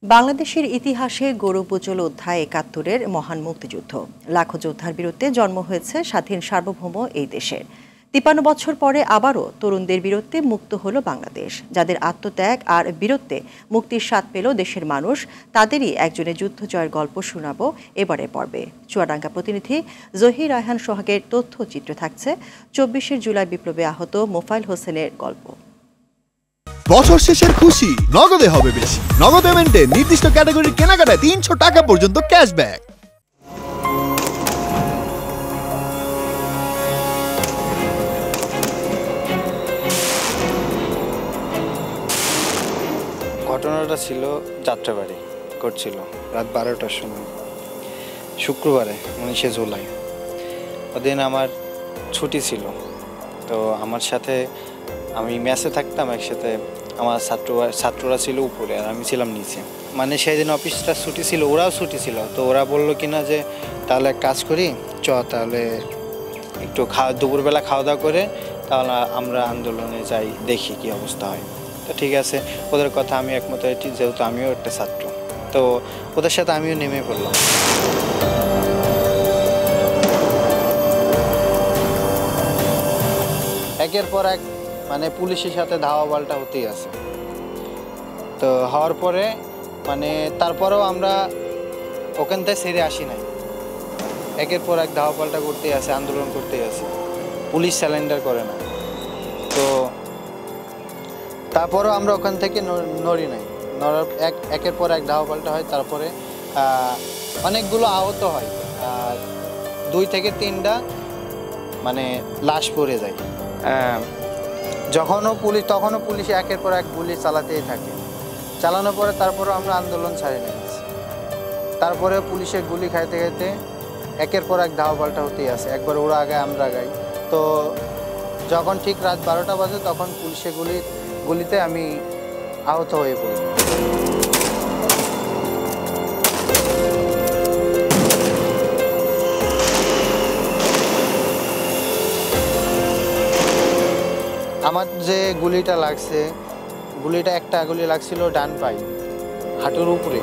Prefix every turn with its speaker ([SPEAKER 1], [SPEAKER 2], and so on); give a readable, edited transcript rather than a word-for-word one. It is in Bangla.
[SPEAKER 1] বাংলাদেশের ইতিহাসে গৌরবোজ্জ্বল অধ্যায় ৭১-এর মহান মুক্তিযুদ্ধ। লাখো যোদ্ধার বীরত্বে জন্ম হয়েছে স্বাধীন সার্বভৌম এই দেশের। ৫৩ বছর পরে আবারও তরুণদের বীরত্বে মুক্ত হলো বাংলাদেশ। যাদের আত্মত্যাগ আর বীরত্বে মুক্তির স্বাদ পেল দেশের মানুষ, তাদেরই একজনের যুদ্ধ জয়ের গল্প শোনাবো এবারের পর্বে। চুয়াডাঙ্গা প্রতিনিধি জহির রায়হান সোহাগের তথ্যচিত্রে থাকছে ২৪শে জুলাই বিপ্লবে আহত মোফাইল হোসেনের গল্প।
[SPEAKER 2] বছর শেষের খুশি নগদে হবে বেশি। নগদ পেমেন্টে নির্দিষ্ট ক্যাটাগরির কেনাকাটায় ৩০০ টাকা পর্যন্ত ক্যাশব্যাক।
[SPEAKER 3] ঘটনাটা ছিল যাত্রাবাড়ি করছিল রাত ১২টার সময়, শুক্রবারে ১৯শে জুলাই। ওদিন আমার ছুটি ছিল, তো আমার সাথে আমি মেসে থাকতাম একসাথে। আমার ছাত্ররা ছিল উপরে আর আমি ছিলাম নিচে। মানে সেদিন অফিসটা ছুটি ছিল, ওরাও ছুটি ছিল। তো ওরা বললো কিনা যে তাহলে এক কাজ করি, তাহলে একটু দুপুরবেলা খাওয়া দাওয়া করে তাহলে আমরা আন্দোলনে যাই, দেখি কি অবস্থা হয়। তো ঠিক আছে, ওদের কথা আমি একমত হয়েছি, যেহেতু আমিও একটা ছাত্র। তো ওদের সাথে আমিও নেমে পড়লাম। একের পর এক মানে পুলিশের সাথে ধাওয়া পাল্টা হতেই আছে। তো হওয়ার পরে মানে তারপরেও আমরা ওখান থেকে ছেড়ে আসি নাই। একের পর এক ধাওয়া পাল্টা করতেই আছে, আন্দোলন করতেই আছে, পুলিশ স্যালেন্ডার করে না। তো তারপরেও আমরা ওখান থেকে নড়ি নাই। নড়ার একের পর এক ধাওয়া পাল্টা হয়, তারপরে অনেকগুলো আহত হয়, ২ থেকে ৩টা মানে লাশ পড়ে যায়। তখনও পুলিশ একের পর এক গুলি চালাতেই থাকে। চালানোর পরে তারপরেও আমরা আন্দোলন ছাড়ি নাই। তারপরে পুলিশের গুলি খাইতে খাইতে একের পর এক ধাওয়া পাল্টা হতেই আছে, একবার ওরা আগায় আমরা আগাই। তো যখন ঠিক রাত ১২টা বাজে তখন পুলিশের গুলিতে আমি আহত হয়ে পড়ি। আমার যে গুলিটা লাগছে, একটা গুলি লাগছিল ডান পায়ে, হাঁটুর উপরে।